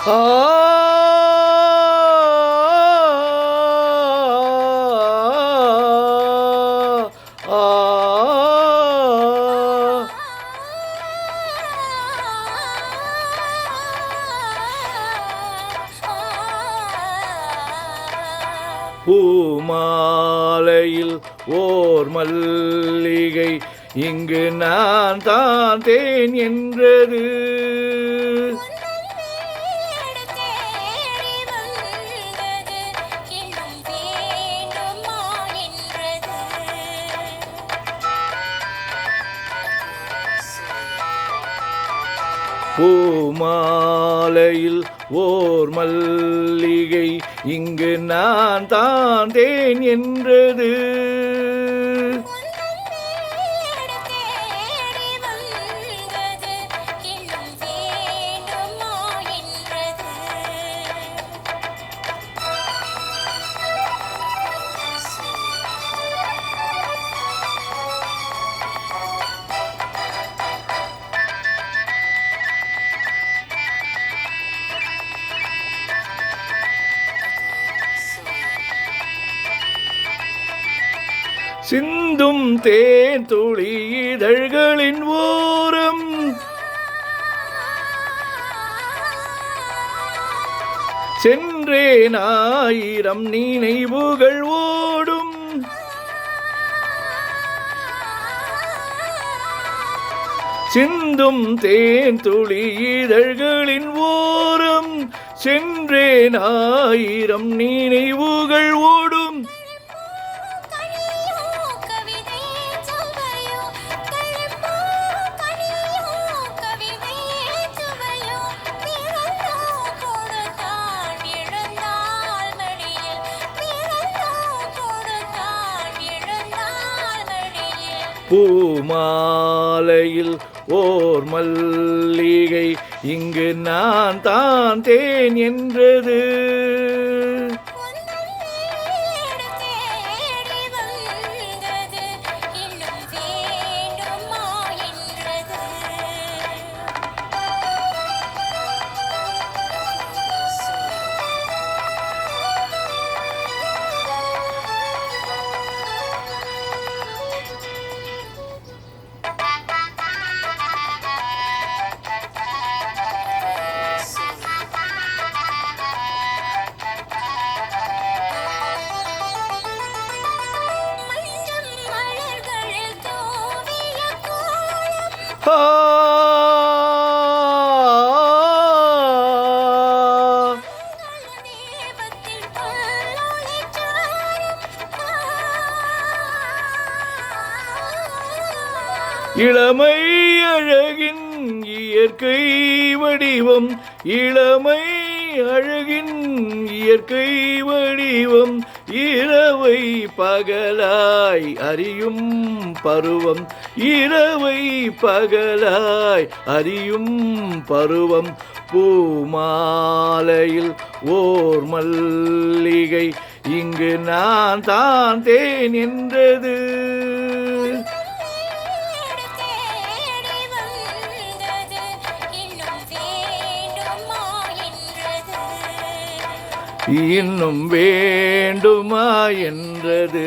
ஆ பூமாலையில் ஓர் மல்லிகை இங்கு நான் தான் தேன் என்றது. பூமாலையில் ஓர் மல்லிகை இங்கு நான் தான் தேன் என்றது. சிந்தும் தேன் துளி இதழ்களின் ஓரம் சென்றேன் ஆயிரம் நினைவுகள் ஓடும். சிந்தும் தேன் துளி இதழ்களின் ஓரம் சென்றேன் ஆயிரம் நினைவுகள் ஓடும். பூமாலையில் ஓர் மல்லிகை இங்கு நான் தான் தேன் என்றது. இளமை அழகின் இயற்கை வடிவம், இளமை அழகின் இயற்கை வடிவம், இரவை பகலாய் அறியும் பருவம், இரவை பகலாய் அறியும் பருவம். பூமாலையில் ஓர் மல்லிகை இங்கு நான் தான் தேன் என்றது. இன்னும் வேண்டுமா என்றது.